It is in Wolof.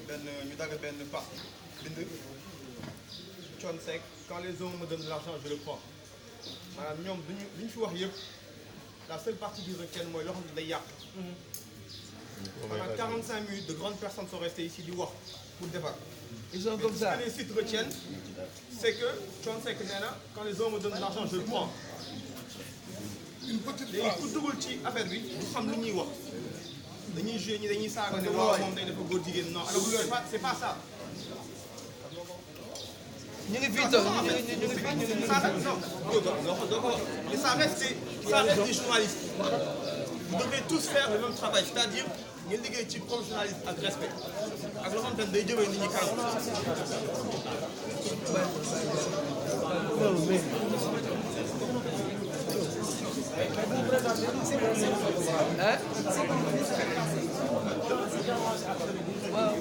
def ñu dagg benn partie bind Thione Seck quand les hommes me donnent de l'argent je le prends maanaam ñoom duñu fi wax yëpp la seule partie qu'ils retiennent mooy loo xam ne day yàq. Pendant 45 minutes de grandes personnes sont restées ici di wax pour defar. Ils sont comme ça. Ce que les sites retiennent c'est que Thione Seck nee na quand les hommes me donnent de l'argent je le prends. Une petite phrase léegi ku dugul ci affaire bi du xam li ñuy wax. dañuy joué ñi dañuy saaga ne waaw moom day dafa góor jigéen non alors c'est pas ça. ñu ngi fii toog ñu ngi fii ça reste non mais ça reste des journalistes. Vous devez tous faire le même travail c'est-à-dire ngeen liggéey ci professionnalisme ak respect ak loo xamante ne day jëmee nit ñi kanam. waaw